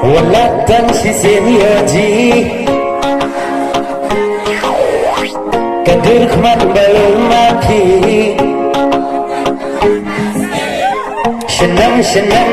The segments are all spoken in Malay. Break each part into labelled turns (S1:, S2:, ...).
S1: wala tang sisimiyaji kadir khmat balmaki senang senang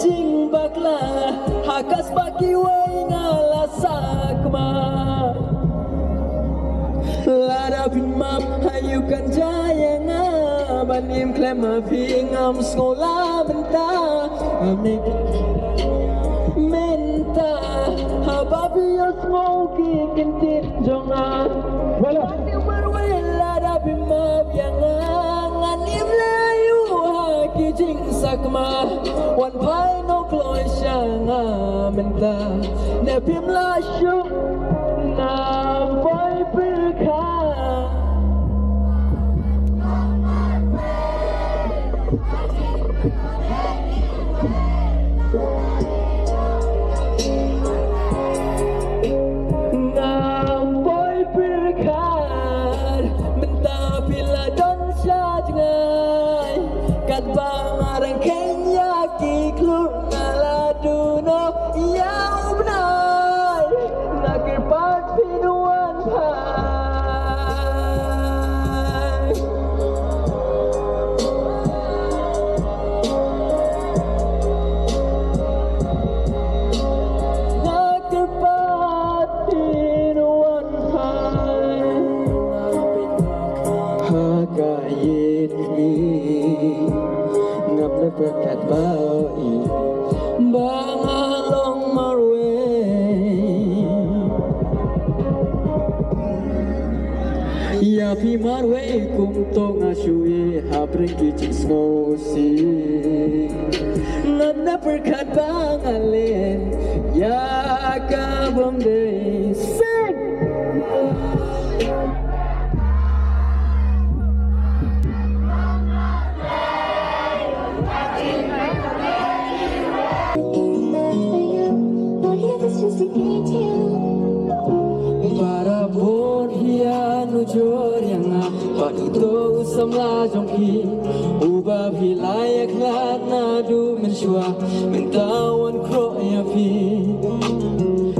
S2: Jing bakla hakas baki way ngala sakma Lada pimap hayu kan jaya nga banim klema pingam sekolah benta amnik menta hababi yo smoky kentin jonga wala lada pimap yang nganim layu haki jing sakma wan pai no kloy shanga menta ne pim la shu na boy perka na boy perka menta pila don sha jangai kat bang arang kenya ki klur ngala duno ya ubnai nakir pat pinuan pai nakir pat pinuan pai hakayit mi ngap na berkat baoi bang along marwe ya pi marwe kum to ngasui habreng ki smosi ngap na berkat bang alen ya kabom day sing para bon hianu jor yang paduto samla jongki uba vilayak lat nadu menshua mentawan kro ya fi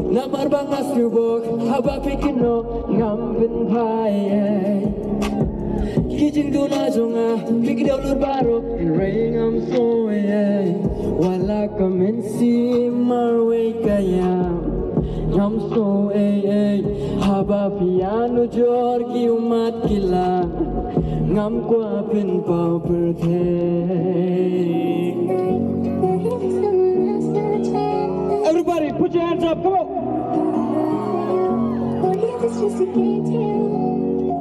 S2: namar bangas kubok haba pikino ngambin pai kijing duna jonga pikidau lur baro ring am soye wala kamensi marwe kaya ngam so haba piano jor ki umat kila ngam kwa pin pau berthe everybody put your hands up come on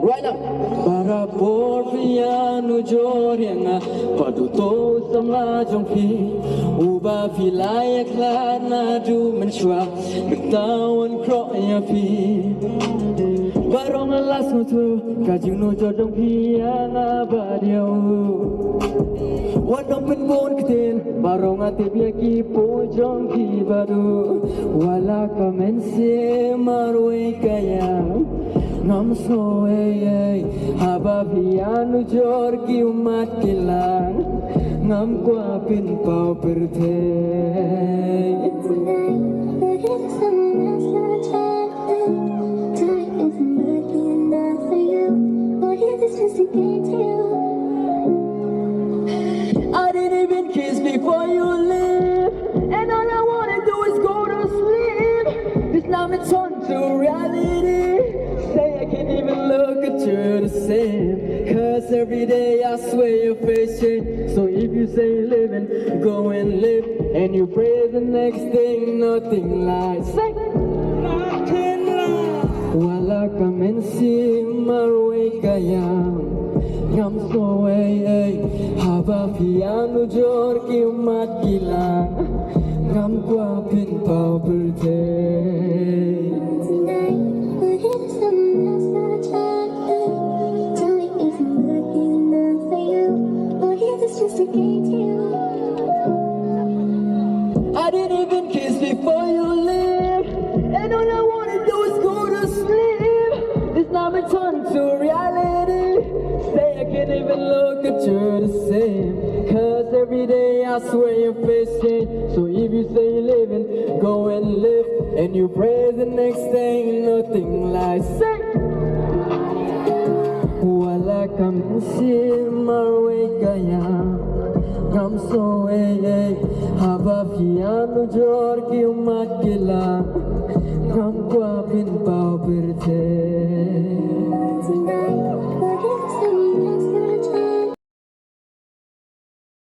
S2: right now para por piano jor yang paduto samla jongpi uba filaya klana du menshwa mentawan kro ya pi barong alas nutu kajing no jodong pi ana badiau wadong pen bon keten barong ate biaki pojong ki baru wala kamense marwe kaya ngam so haba piano jor ki umat kilang ngam kwa pin pau berthe I didn't even kiss before you leave, and all I wanna do is go to sleep. This now it's on to reality. Say I can't even look at you the same, cause every day I swear your face change. So if you say living, go and live, and you pray the next thing, nothing lies. Say nothing lies. Wala kamensi marwe kayam ngam so haba piano jor ki umat gila ngam kwa pin pau berthe I didn't even kiss before you leave, and all I wanna do is go to sleep. This now it's on to reality. Say I can't even look at you the same, cause every day I swear your face change. So if you say you're living, go and live, and you pray the next thing, nothing lies. Say wala kamsi marwe kaya ngam so haba piano jor ki umat gila ngam kwa pin pau berthe